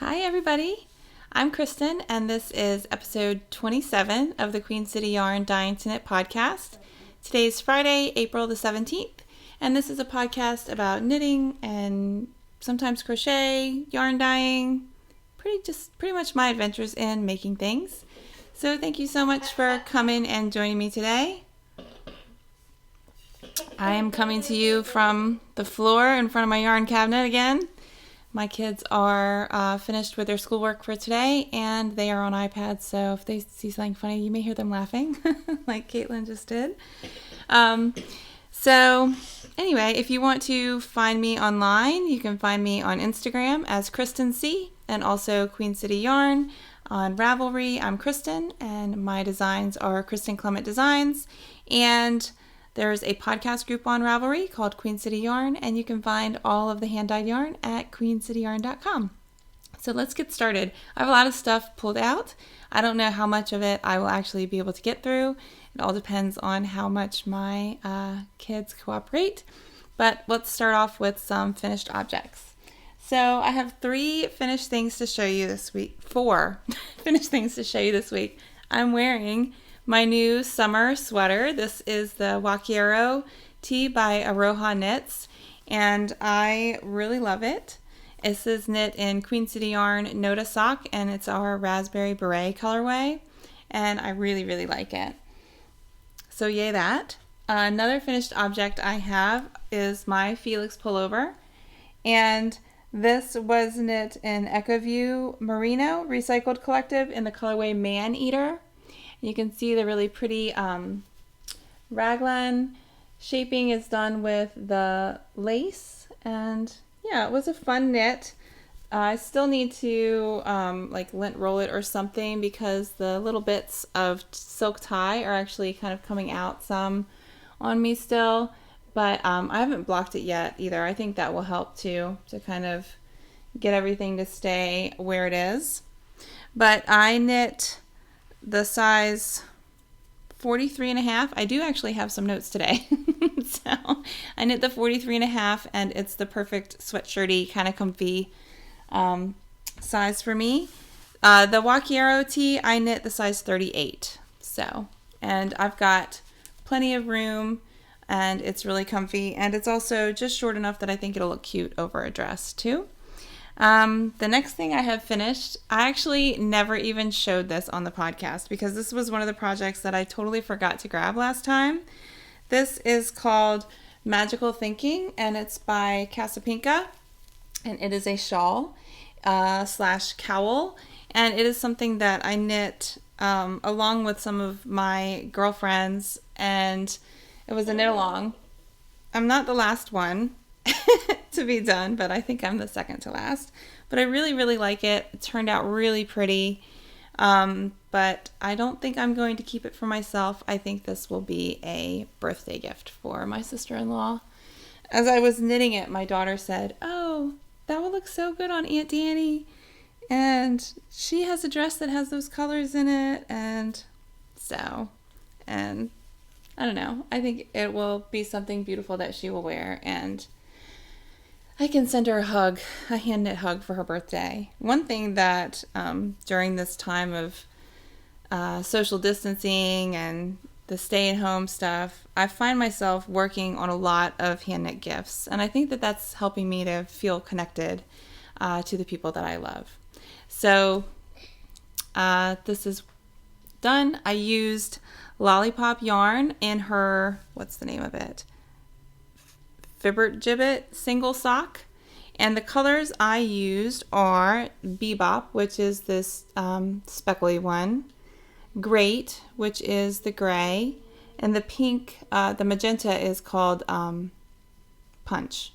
Hi everybody, I'm Kristen and this is episode 27 of the Queen City Yarn Dying to Knit podcast. Today is Friday, April the 17th, and this is a podcast about knitting and sometimes crochet, yarn dyeing, pretty much my adventures in making things. So thank you so much for coming and joining me today. I am coming to you from the floor in front of my yarn cabinet again. My kids are finished with their schoolwork for today, and they are on iPads, so if they see something funny, you may hear them laughing, like Caitlin just did. So anyway, if you want to find me online, you can find me on Instagram as CHRISTENC, and also Queen City Yarn. On Ravelry, I'm Kristen, and my designs are Kristen Clement Designs, and there's a podcast group on Ravelry called Queen City Yarn, and you can find all of the hand-dyed yarn at queencityyarn.com. So let's get started. I have a lot of stuff pulled out. I don't know how much of it I will actually be able to get through. It all depends on how much my kids cooperate. But let's start off with some finished objects. So I have 3 finished things to show you this week. 4 finished things to show you this week. I'm wearing my new summer sweater. This is the WHAKAIRO tee by AROHA Knits, and I really love it. This is knit in Queen City Yarn Noda Sock, and it's our raspberry beret colorway, and I really like it. So yay that. Another finished object I have is my FELIX pullover, and this was knit in EcoView Merino Recycled Collective in the colorway Man Eater. You can see the really pretty raglan shaping is done with the lace, and yeah, it was a fun knit. I still need to like lint roll it or something because the little bits of silk tie are actually kind of coming out some on me still, but I haven't blocked it yet either. I think that will help too, to kind of get everything to stay where it is. But I knit the size 43.5. I do actually have some notes today. So I knit the 43.5, and it's the perfect sweatshirty kind of comfy size for me. The WHAKAIRO tee, I knit the size 38. So, and I've got plenty of room, and it's really comfy, and it's also just short enough that I think it'll look cute over a dress too. The next thing I have finished, I actually never even showed this on the podcast because this was one of the projects that I totally forgot to grab last time. This is called Magical Thinking, and it's by CASAPINKA, and it is a shawl / cowl, and it is something that I knit along with some of my girlfriends, and it was a knit along. I'm not the last one to be done, but I think I'm the second to last. But I really like it. It turned out really pretty, but I don't think I'm going to keep it for myself. I think this will be a birthday gift for my sister-in-law. As I was knitting it, my daughter said, "Oh, that would look so good on Aunt Danny, and she has a dress that has those colors in it," and I don't know. I think it will be something beautiful that she will wear, and I can send her a hand knit hug for her birthday. One thing that during this time of social distancing and the stay-at-home stuff, I find myself working on a lot of hand knit gifts, and I think that that's helping me to feel connected to the people that I love. So this is done. I used Lollipop yarn in her, what's the name of it? Fibbert Gibbet single sock, and the colors I used are Bebop, which is this speckly one, Great, which is the gray, and the pink, the magenta is called Punch,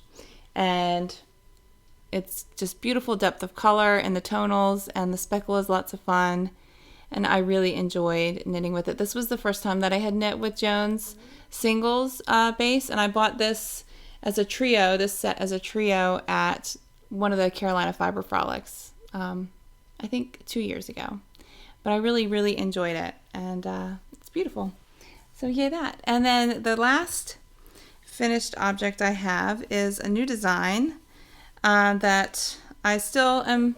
and it's just beautiful depth of color and the tonals, and the speckle is lots of fun, and I really enjoyed knitting with it. This was the first time that I had knit with Joan's singles base, and I bought this set as a trio at one of the Carolina Fiber Frolics, I think 2 years ago. But I really enjoyed it, and it's beautiful. So yay that. And then the last finished object I have is a new design that I still am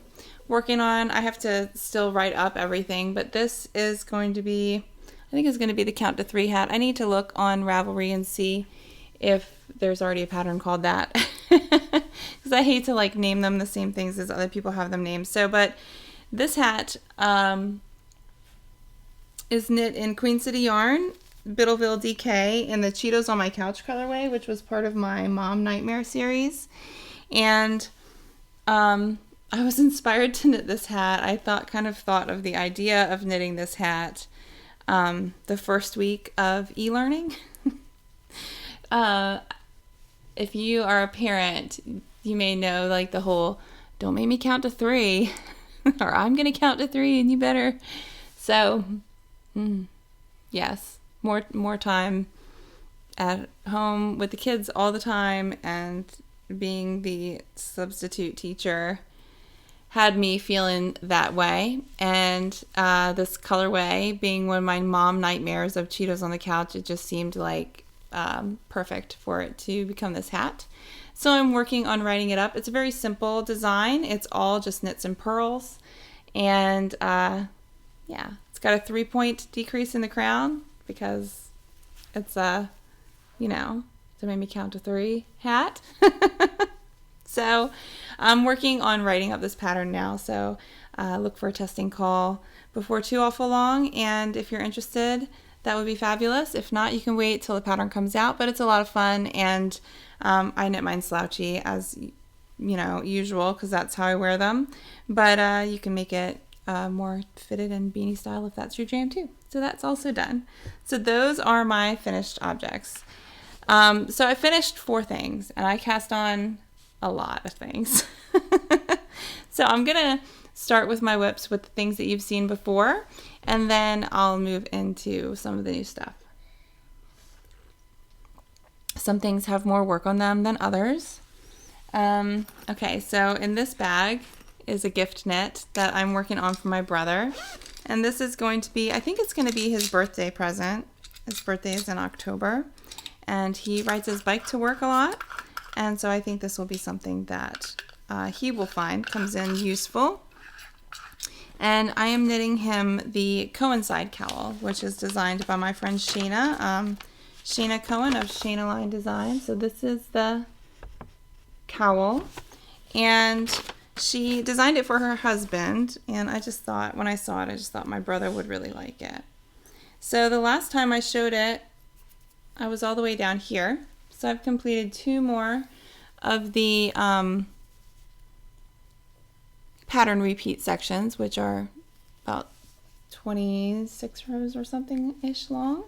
working on, I have to still write up everything, but this is going to be, I think it's going to be the count to 3 hat. I need to look on Ravelry and see if there's already a pattern called that, because I hate to like name them the same things as other people have them named. So, but this hat is knit in Queen City yarn, Biddleville DK, in the Cheetos on my Couch colorway, which was part of my Mom Nightmare series. And I was inspired to knit this hat. I kind of thought of the idea of knitting this hat the first week of e-learning. If you are a parent, you may know like the whole, don't make me count to 3, or I'm going to count to 3 and you better. So, yes, more time at home with the kids all the time, and being the substitute teacher had me feeling that way. And this colorway being one of my mom nightmares of Cheetos on the Couch, it just seemed like perfect for it to become this hat. So I'm working on writing it up. It's a very simple design. It's all just knits and purls. And yeah, it's got a 3-point decrease in the crown because it's you know, to make me count to 3 hat. So I'm working on writing up this pattern now. So look for a testing call before too awful long. And if you're interested, that would be fabulous. If not, you can wait till the pattern comes out, but it's a lot of fun. And I knit mine slouchy as, you know, usual, because that's how I wear them. But you can make it more fitted and beanie style if that's your jam too. So that's also done. So those are my finished objects. So I finished 4 things, and I cast on a lot of things. So I'm gonna start with my whips with the things that you've seen before, and then I'll move into some of the new stuff. Some things have more work on them than others. Okay, so in this bag is a gift knit that I'm working on for my brother, and this is going to be, I think it's going to be his birthday present. His birthday is in October, and he rides his bike to work a lot, and so I think this will be something that he will find comes in useful. And I am knitting him the Cohenside cowl, which is designed by my friend Shana, Shana Cohen of SHANALINE Design. So this is the cowl, and she designed it for her husband, and I just thought, when I saw it, I just thought my brother would really like it. So the last time I showed it, I was all the way down here. So I've completed 2 more of the pattern repeat sections, which are about 26 rows or something-ish long.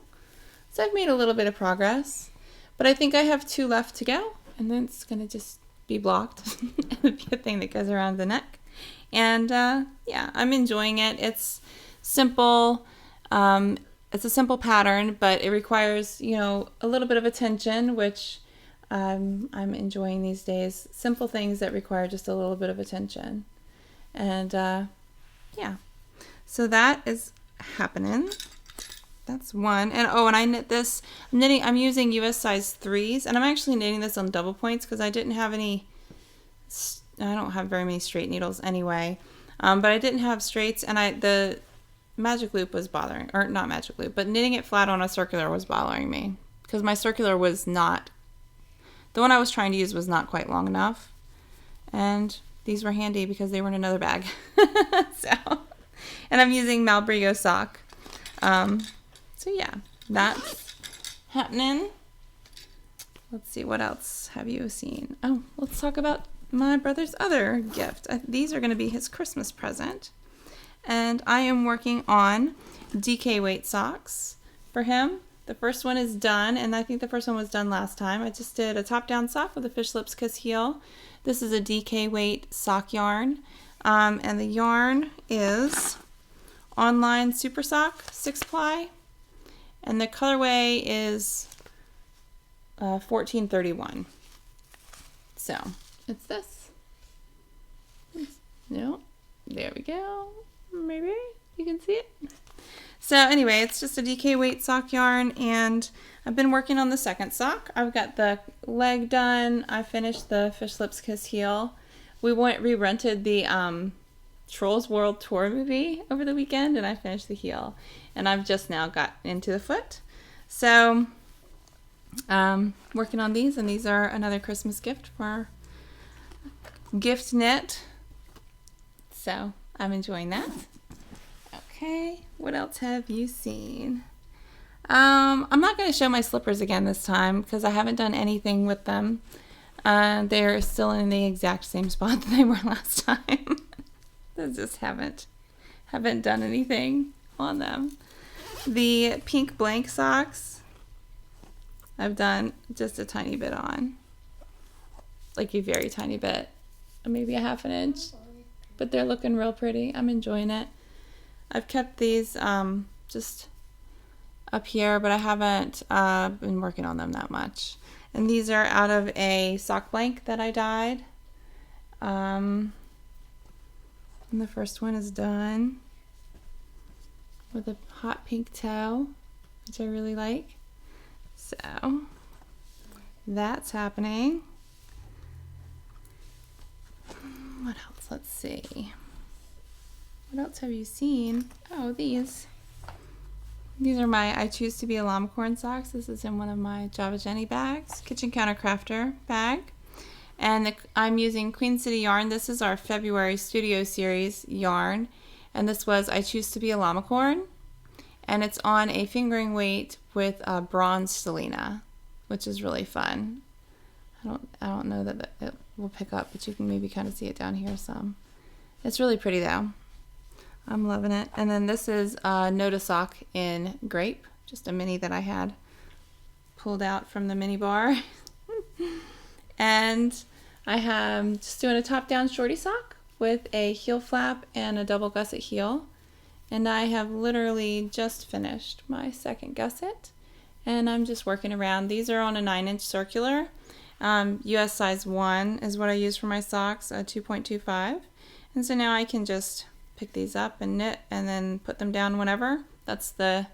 So I've made a little bit of progress, but I think I have 2 left to go, and then it's going to just be blocked. It would be a thing that goes around the neck. And yeah, I'm enjoying it. It's simple. It's a simple pattern, but it requires, you know, a little bit of attention, which I'm enjoying these days. Simple things that require just a little bit of attention. And yeah, so that is happening. That's one. And oh, and I knit this, I'm using US size 3s, and I'm actually knitting this on double points because I didn't have any, I don't have very many straight needles anyway, but I didn't have straights, and the magic loop was bothering, or not magic loop, but knitting it flat on a circular was bothering me because my circular was not, the one I was trying to use was not quite long enough, and these were handy because they were in another bag. So, and I'm using Malbrigo sock. So yeah, that's happening. Let's see, what else have you seen? Oh, let's talk about my brother's other gift. These are going to be his Christmas present. And I am working on DK weight socks for him. The first one is done, and I think the first one was done last time. I just did a top-down sock with a fish lips kiss heel. This is a DK weight sock yarn, and the yarn is Online Super Sock 6-ply, and the colorway is 1431. So it's this. No, there we go. Maybe you can see it. So anyway, it's just a DK weight sock yarn, and I've been working on the second sock. I've got the leg done. I finished the fish lips kiss heel. We rented the Trolls World Tour movie over the weekend, and I finished the heel. And I've just now got into the foot. So, working on these, and these are another Christmas gift for gift knit. So, I'm enjoying that. Okay, what else have you seen? I'm not going to show my slippers again this time because I haven't done anything with them. They're still in the exact same spot that they were last time. I just haven't done anything on them. The pink blank socks, I've done just a tiny bit on. Like a very tiny bit. Maybe a half an inch. But they're looking real pretty. I'm enjoying it. I've kept these just up here, but I haven't been working on them that much. And these are out of a sock blank that I dyed. And the first one is done with a hot pink toe, which I really like. So that's happening. What else? Let's see. What else have you seen? Oh, these. These are my I Choose to Be a Llama Corn socks. This is in one of my Java Jenny bags, Kitchen Counter Crafter bag. And I'm using Queen City yarn. This is our February Studio Series yarn. And this was I Choose to Be a Llama Corn. And it's on a fingering weight with a bronze stellina, which is really fun. I don't know that it will pick up, but you can maybe kind of see it down here some. It's really pretty though. I'm loving it. And then this is a Noda sock in grape, just a mini that I had pulled out from the mini bar. And I am just doing a top-down shorty sock with a heel flap and a double gusset heel. And I have literally just finished my second gusset. And I'm just working around. These are on a 9-inch circular. US size 1 is what I use for my socks, a 2.25. And so now I can just pick these up and knit and then put them down whenever. That's the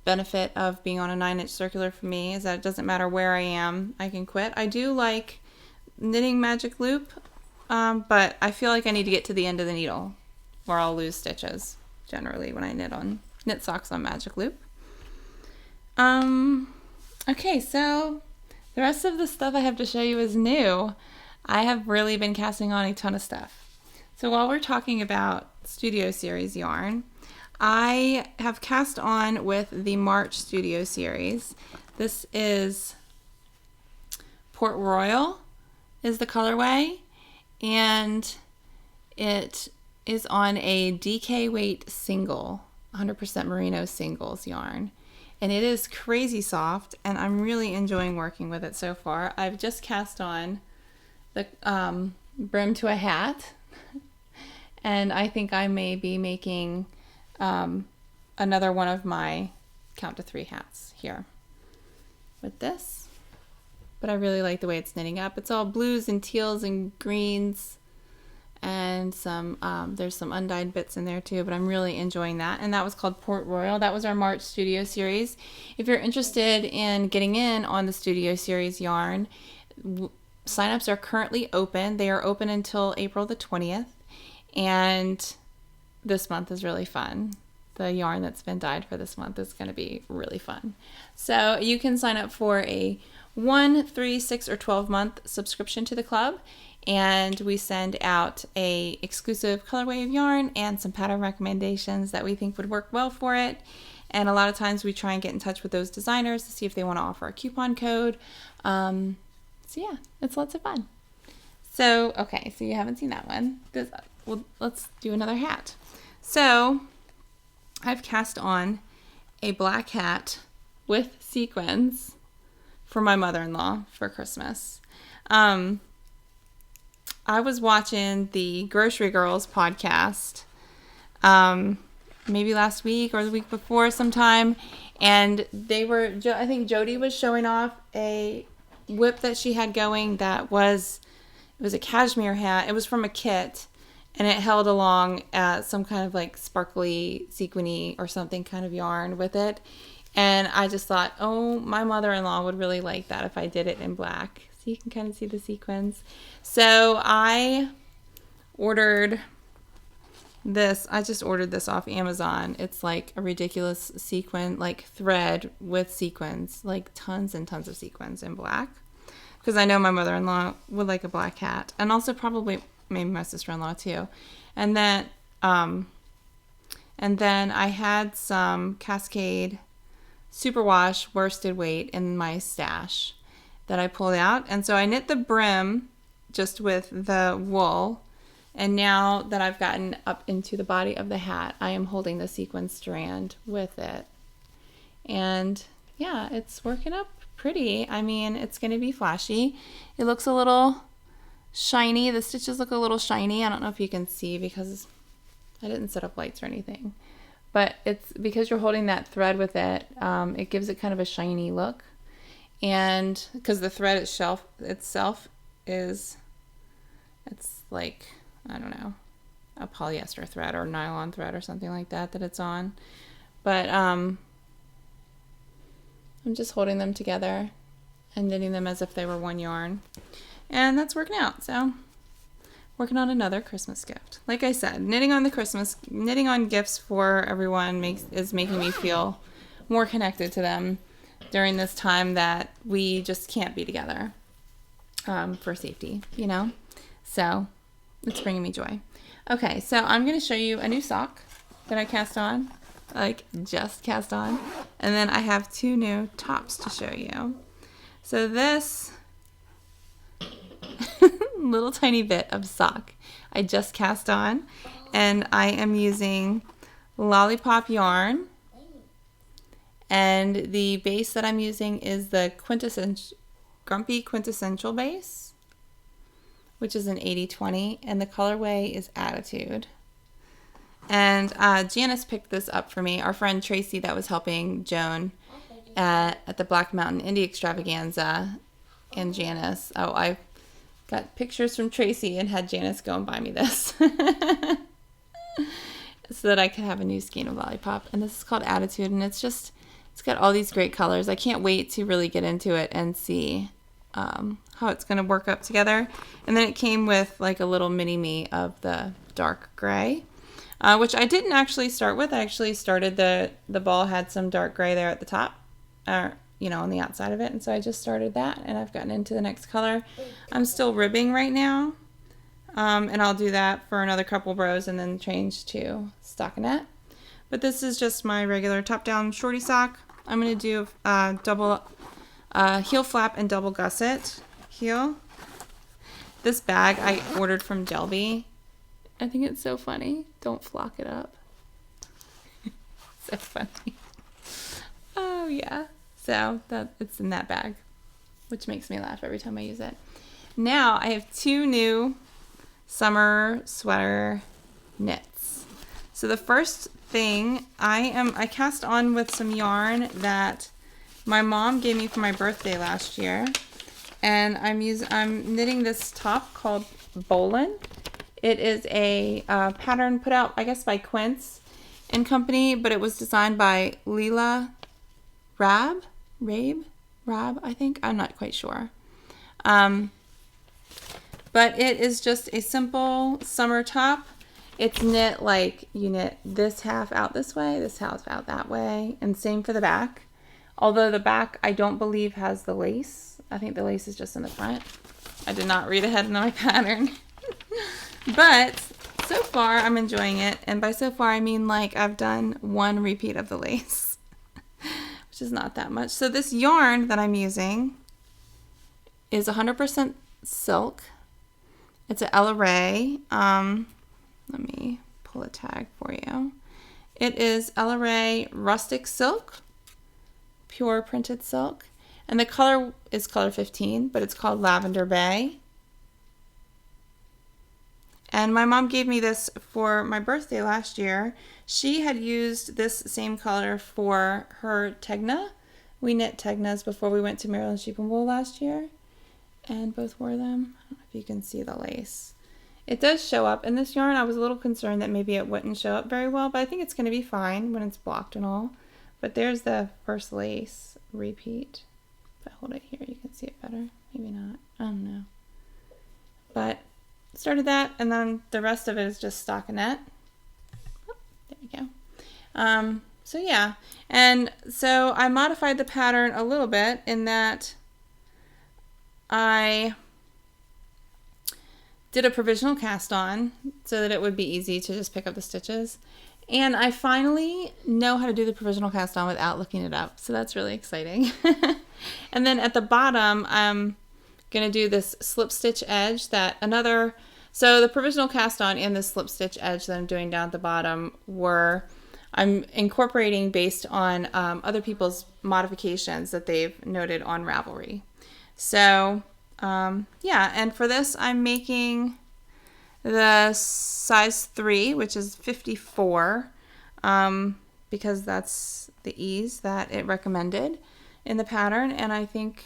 benefit of being on a 9-inch circular for me, is that it doesn't matter where I am, I can quit. I do like knitting magic loop, but I feel like I need to get to the end of the needle or I'll lose stitches generally when I knit socks on magic loop. Okay, so the rest of the stuff I have to show you is new. I have really been casting on a ton of stuff. So while we're talking about Studio Series yarn, I have cast on with the March Studio Series. This is Port Royal is the colorway, and it is on a DK weight single, 100% merino singles yarn. And it is crazy soft, and I'm really enjoying working with it so far. I've just cast on the brim to a hat. And I think I may be making another one of my count to 3 hats here with this. But I really like the way it's knitting up. It's all blues and teals and greens, and some there's some undyed bits in there too, but I'm really enjoying that. And that was called Port Royal. That was our March Studio Series. If you're interested in getting in on the Studio Series yarn, signups are currently open. They are open until April the 20th. And this month is really fun. The yarn that's been dyed for this month is going to be really fun. So you can sign up for a 1, 3, 6, or 12 month subscription to the club, and we send out a exclusive colorway of yarn and some pattern recommendations that we think would work well for it. And a lot of times we try and get in touch with those designers to see if they want to offer a coupon code. So yeah, it's lots of fun. So okay, so you haven't seen that one. Well, let's do another hat. So I've cast on a black hat with sequins for my mother-in-law for Christmas. I was watching the Grocery Girls podcast maybe last week or the week before sometime, and they were, I think Jody was showing off a whip that she had going that was, it was a cashmere hat. It was from a kit, and it held along some kind of like sparkly, sequiny or something kind of yarn with it. And I just thought, oh, my mother-in-law would really like that if I did it in black. So you can kind of see the sequins. So I ordered This, I just ordered this off Amazon. It's like a ridiculous sequin, like thread with sequins, like tons and tons of sequins in black. Because I know my mother-in-law would like a black hat. And also probably maybe my sister-in-law too. And then I had some Cascade Superwash worsted weight in my stash that I pulled out. And so I knit the brim just with the wool. And now that I've gotten up into the body of the hat, I am holding the sequin strand with it. And yeah, it's working up pretty. I mean, it's going to be flashy. It looks a little shiny. The stitches look a little shiny. I don't know if you can see because I didn't set up lights or anything. But it's because you're holding that thread with it, it gives it kind of a shiny look. And because the thread itself is, it's like, I don't know, a polyester thread or nylon thread or something like that it's on. But I'm just holding them together and knitting them as if they were one yarn. And that's working out. So working on another Christmas gift. Like I said, knitting on gifts for everyone is making me feel more connected to them during this time that we just can't be together for safety, you know? So it's bringing me joy. Okay, so I'm going to show you a new sock that I cast on, like just cast on. And then I have 2 new tops to show you. So this little tiny bit of sock I just cast on, and I am using Lollipop yarn, and the base that I'm using is the Grumpy Quintessential base, which is an 80/20, and the colorway is Attitude. And Janice picked this up for me. Our friend Tracy that was helping Joan at the Black Mountain Indie Extravaganza, and Janice. Oh, I got pictures from Tracy and had Janice go and buy me this so that I could have a new skein of Lollipop. And this is called Attitude, and it's got all these great colors. I can't wait to really get into it and see how it's going to work up together. And then it came with like a little mini me of the dark gray, which I didn't actually start with. I actually started the ball had some dark gray there at the top, you know, on the outside of it. And so I just started that, and I've gotten into the next color. I'm still ribbing right now, and I'll do that for another couple rows and then change to stockinette. But this is just my regular top-down shorty sock. I'm going to do double heel flap and double gusset heel. This bag I ordered from Delby. I think it's so funny. Don't flock it up. So funny. Oh yeah. So it's in that bag, which makes me laugh every time I use it. Now I have 2 new summer sweater knits. So the first thing I cast on with some yarn that my mom gave me for my birthday last year, and I'm knitting this top called BOLAN. It is a pattern put out, I guess, by Quince and Company, but it was designed by LEILA Rab, I think. I'm not quite sure. But it is just a simple summer top. It's knit like you knit this half out this way, this half out that way, and same for the back. Although the back, I don't believe has the lace. I think the lace is just in the front. I did not read ahead in my pattern. But so far, I'm enjoying it. And by so far, I mean like I've done 1 repeat of the lace, which is not that much. So this yarn that I'm using is 100% silk. It's an Ella Ray. Let me pull a tag for you. It is Ella Ray Rustic Silk, pure printed silk. And the color is color 15, but it's called Lavender Bay. And my mom gave me this for my birthday last year. She had used this same color for her Tegna. We knit Tegnas before we went to Maryland Sheep and Wool last year, and both wore them. I don't know if you can see the lace. It does show up in this yarn. I was a little concerned that maybe it wouldn't show up very well, but I think it's going to be fine when it's blocked and all. But there's the first lace repeat. If I hold it here, you can see it better. Maybe not. I don't know. But started that, and then the rest of it is just stockinette. we go. So yeah, and so I modified the pattern a little bit in that I did a provisional cast on so that it would be easy to just pick up the stitches. And I finally know how to do the provisional cast on without looking it up. So that's really exciting. And then at the bottom, I'm going to do this slip stitch edge so the provisional cast on and the slip stitch edge that I'm doing down at the bottom I'm incorporating based on other people's modifications that they've noted on Ravelry. So yeah, and for this I'm making the size 3, which is 54, because that's the ease that it recommended in the pattern, and I think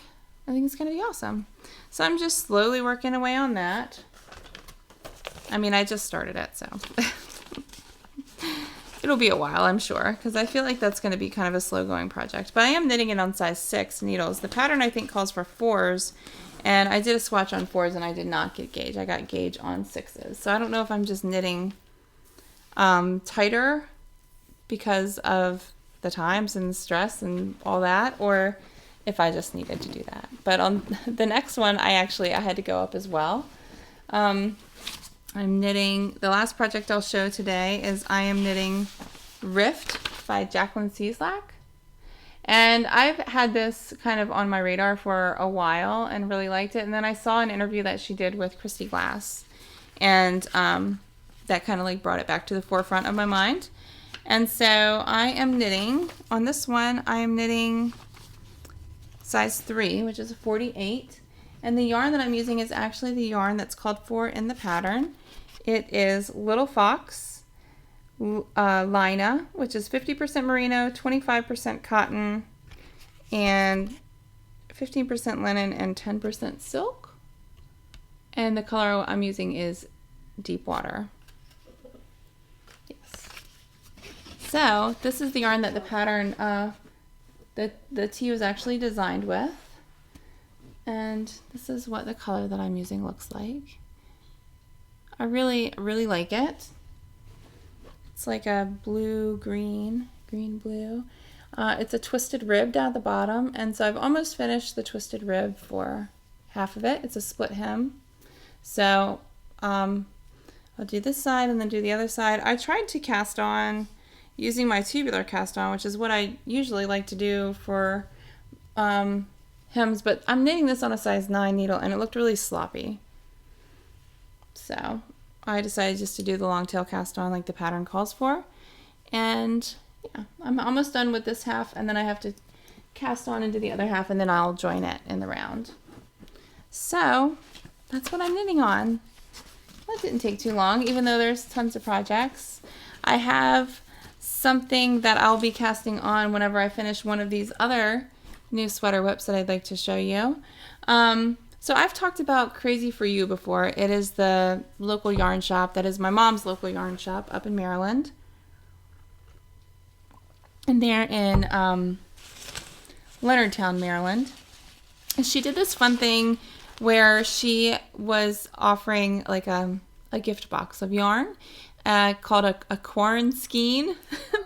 it's going to be awesome. So I'm just slowly working away on that. I mean, I just started it, so it'll be a while, I'm sure, because I feel like that's going to be kind of a slow-going project. But I am knitting it on size 6 needles. The pattern, I think, calls for 4s, and I did a swatch on 4s, and I did not get gauge. I got gauge on 6s. So I don't know if I'm just knitting tighter because of the times and stress and all that, or if I just needed to do that. But on the next one, I had to go up as well. I'm knitting, the last project I'll show today is I am knitting Rift by Jacqueline CIELSAK. And I've had this kind of on my radar for a while and really liked it. And then I saw an interview that she did with Christy Glass. And that kind of like brought it back to the forefront of my mind. And so I am knitting, on this one, I am knitting size 3, which is a 48. And the yarn that I'm using is actually the yarn that's called for in the pattern. It is Little Fox Lina, which is 50% merino, 25% cotton, and 15% linen, and 10% silk. And the color I'm using is Deep Water. Yes. So this is the yarn that the pattern, the tee was actually designed with. And this is what the color that I'm using looks like. I really, really like it. It's like a blue-green, green-blue. It's a twisted rib down at the bottom, and so I've almost finished the twisted rib for half of it. It's a split hem. So I'll do this side and then do the other side. I tried to cast on using my tubular cast on, which is what I usually like to do for hems, but I'm knitting this on a size 9 needle and it looked really sloppy. So I decided just to do the long tail cast on like the pattern calls for. And yeah, I'm almost done with this half, and then I have to cast on into the other half, and then I'll join it in the round. So that's what I'm knitting on. That didn't take too long, even though there's tons of projects. I have something that I'll be casting on whenever I finish one of these other new sweater whips that I'd like to show you. So I've talked about Crazy For You before. It is the local yarn shop that is my mom's local yarn shop up in Maryland. And they're in Leonardtown, Maryland. And she did this fun thing where she was offering like a gift box of yarn called a corn skein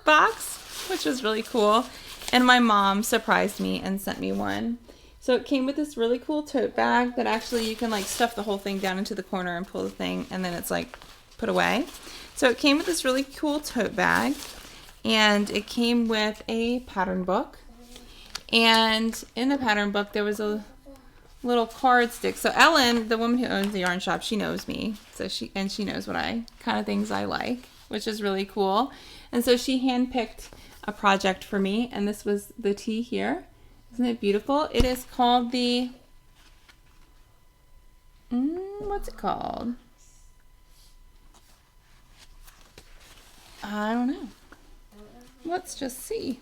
box, which was really cool. And my mom surprised me and sent me one. So it came with this really cool tote bag that actually you can like stuff the whole thing down into the corner and pull the thing, and then it's like put away. So it came with this really cool tote bag, and it came with a pattern book. And in the pattern book there was a little card stick. So Ellen, the woman who owns the yarn shop, she knows me. So she knows what kind of things I like, which is really cool. And so she handpicked a project for me, and this was the tee here. Isn't it beautiful? It is called the, what's it called? I don't know. Let's just see.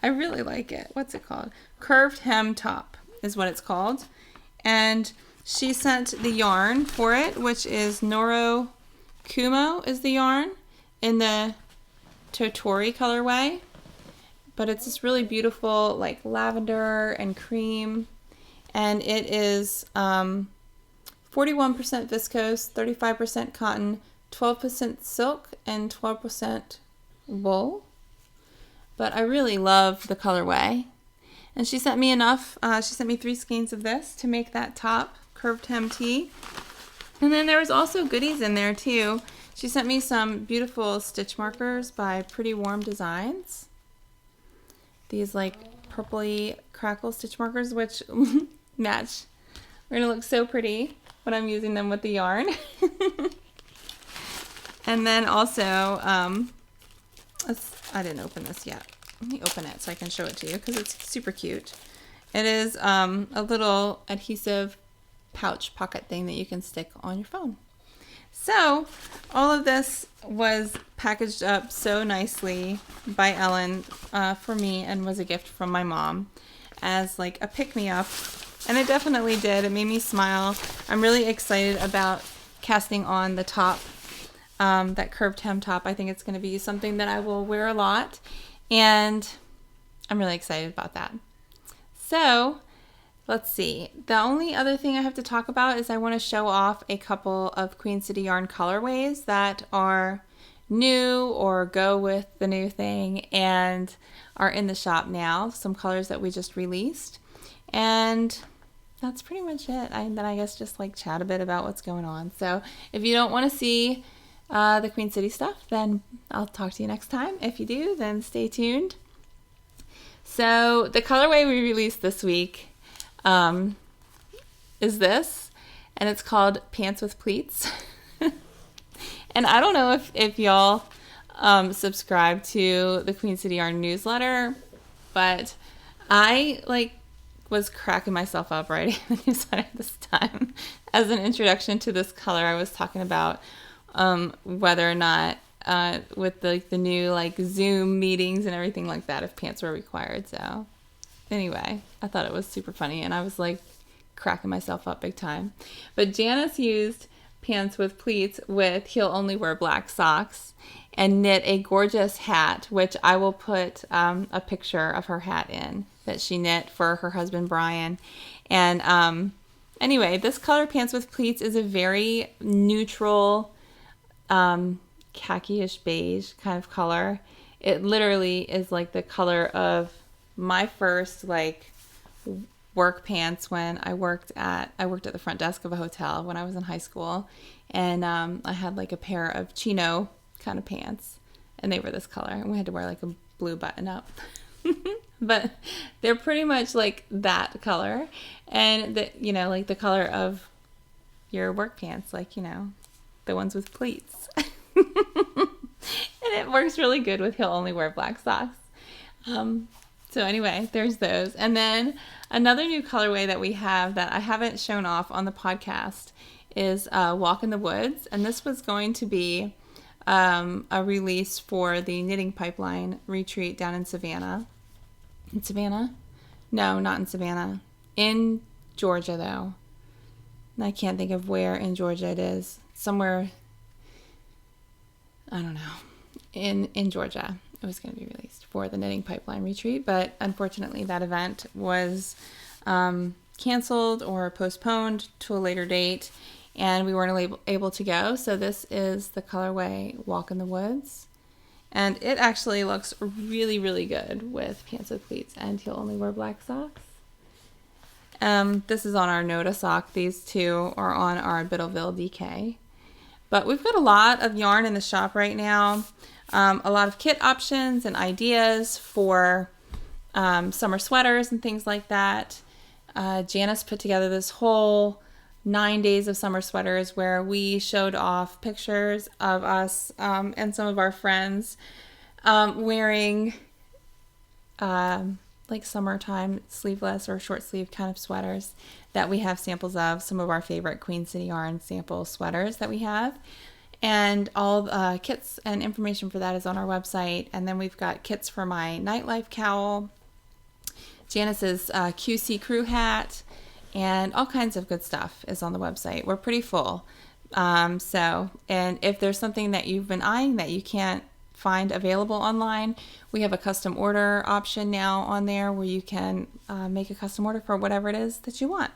I really like it. What's it called? Curved Hem Top is what it's called. And she sent the yarn for it, which is Noro Kumo is the yarn in the Totori colorway. But it's this really beautiful like lavender and cream. And it is 40 41% viscose, 35% cotton, 12% silk, and 12% wool. But I really love the colorway. And she sent me enough. She sent me 3 skeins of this to make that top curved hem tee. And then there was also goodies in there too. She sent me some beautiful stitch markers by Pretty Warm Designs. These like purpley crackle stitch markers, which match. They're gonna look so pretty when I'm using them with the yarn. And then also, I didn't open this yet. Let me open it so I can show it to you because it's super cute. It is a little adhesive pouch pocket thing that you can stick on your phone. So all of this was packaged up so nicely by Ellen for me, and was a gift from my mom as like a pick-me-up. And it definitely did. It made me smile. I'm really excited about casting on the top, that curved hem top. I think it's going to be something that I will wear a lot, and I'm really excited about that. So let's see. The only other thing I have to talk about is I want to show off a couple of Queen City yarn colorways that are new or go with the new thing and are in the shop now. Some colors that we just released. And that's pretty much it. Then I guess just like chat a bit about what's going on. So if you don't want to see the Queen City stuff, then I'll talk to you next time. If you do, then stay tuned. So the colorway we released this week is this, and it's called Pants with Pleats. And I don't know if y'all subscribe to the Queen City Yarn newsletter, but I was cracking myself up writing the newsletter this time. As an introduction to this color, I was talking about whether or not with the new Zoom meetings and everything like that, if pants were required. So anyway, I thought it was super funny, and I was like cracking myself up big time. But Janice used Pants with Pleats with He'll Only Wear Black socks and knit a gorgeous hat, which I will put a picture of her hat in, that she knit for her husband Brian. And anyway, this color, Pants with Pleats, is a very neutral khaki-ish beige kind of color. It literally is like the color of my first work pants when I worked at the front desk of a hotel when I was in high school, and I had like a pair of chino kind of pants, and they were this color, and we had to wear like a blue button up. But they're pretty much like that color, and like the color of your work pants, the ones with pleats. And it works really good with He'll Only Wear Black socks. So anyway, there's those. And then another new colorway that we have that I haven't shown off on the podcast is Walk in the Woods. And this was going to be a release for the Knitting Pipeline retreat down in Savannah. In Savannah? No, not in Savannah. In Georgia, though. I can't think of where in Georgia it is. Somewhere, I don't know, in Georgia. It was going to be released for the Knitting Pipeline retreat, but unfortunately that event was canceled or postponed to a later date, and we weren't able to go. So this is the colorway Walk in the Woods, and it actually looks really, really good with Pants with Pleats and He'll Only Wear Black socks. This is on our Noda sock. These two are on our Biddleville DK. But we've got a lot of yarn in the shop right now. A lot of kit options and ideas for summer sweaters and things like that. Janice put together this whole 9 days of summer sweaters where we showed off pictures of us and some of our friends wearing summertime sleeveless or short sleeve kind of sweaters that we have samples of, some of our favorite Queen City Yarn sample sweaters that we have. And all kits and information for that is on our website. And then we've got kits for my Nightlife cowl, Janice's QC crew hat, and all kinds of good stuff is on the website. We're pretty full. And if there's something that you've been eyeing that you can't find available online, we have a custom order option now on there where you can make a custom order for whatever it is that you want.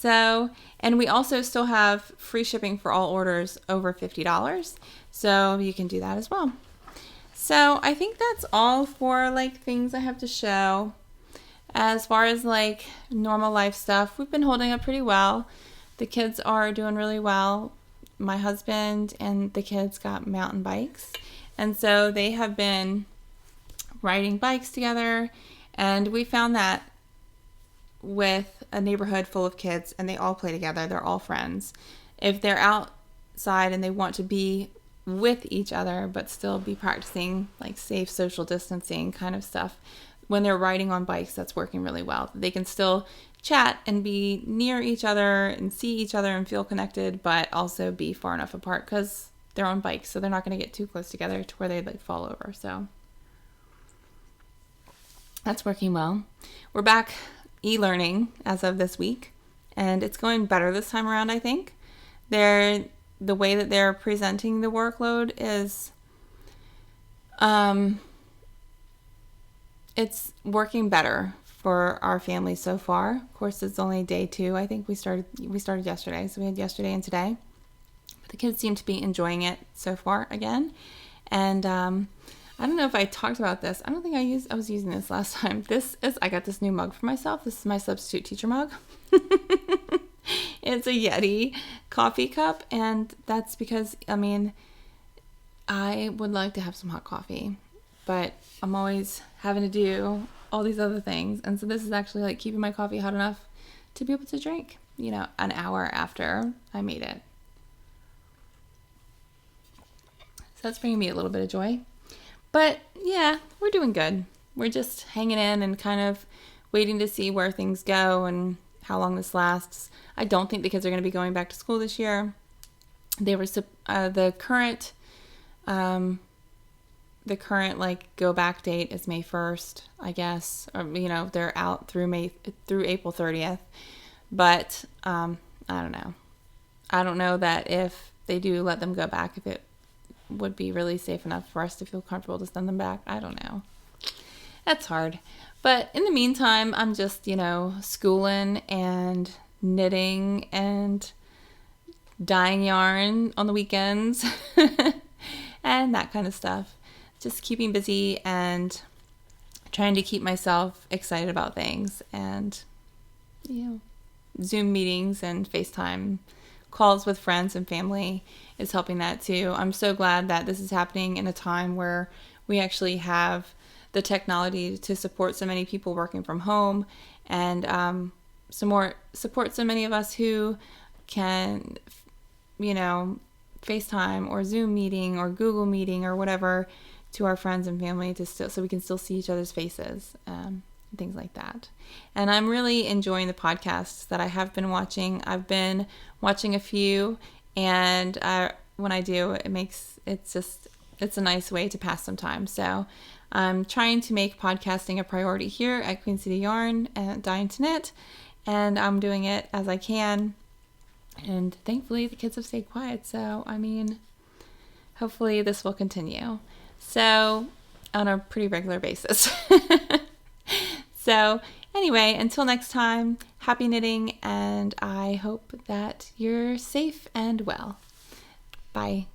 So, and we also still have free shipping for all orders over $50. So you can do that as well. So I think that's all for like things I have to show. As far as like normal life stuff, we've been holding up pretty well. The kids are doing really well. My husband and the kids got mountain bikes. And so they have been riding bikes together. And we found that with a neighborhood full of kids and they all play together, they're all friends. If they're outside and they want to be with each other but still be practicing like safe social distancing kind of stuff, when they're riding on bikes, that's working really well. They can still chat and be near each other and see each other and feel connected, but also be far enough apart because they're on bikes, so they're not going to get too close together to where they like fall over. So that's working well. We're back e-learning as of this week, and it's going better this time around. I think the way that they're presenting the workload is it's working better for our family so far. Of course, it's only day 2. I think we started yesterday, so we had yesterday and today. But the kids seem to be enjoying it so far again. And I don't know if I talked about this. I don't think I was using this last time. I got this new mug for myself. This is my substitute teacher mug. It's a Yeti coffee cup, and that's because, I mean, I would like to have some hot coffee, but I'm always having to do all these other things. And so this is actually like keeping my coffee hot enough to be able to drink, an hour after I made it. So that's bringing me a little bit of joy. But yeah, we're doing good. We're just hanging in and kind of waiting to see where things go and how long this lasts. I don't think the kids are going to be going back to school this year. They were the current like go back date is May 1st, I guess. Or they're out through April 30th. But I don't know. I don't know that if they do let them go back, if it would be really safe enough for us to feel comfortable to send them back. I don't know. That's hard. But in the meantime, I'm just, schooling and knitting and dyeing yarn on the weekends and that kind of stuff. Just keeping busy and trying to keep myself excited about things. And, Zoom meetings and FaceTime calls with friends and family is helping that too. I'm so glad that this is happening in a time where we actually have the technology to support so many people working from home and support so many of us who can, FaceTime or Zoom meeting or Google meeting or whatever to our friends and family so we can still see each other's faces, things like that. And I'm really enjoying the podcasts that I have been watching. I've been watching a few, and when I do, it's a nice way to pass some time. So I'm trying to make podcasting a priority here at Queen City Yarn and Dying to Knit, and I'm doing it as I can. And thankfully, the kids have stayed quiet. So, hopefully this will continue. So, on a pretty regular basis. So, anyway, until next time, happy knitting, and I hope that you're safe and well. Bye.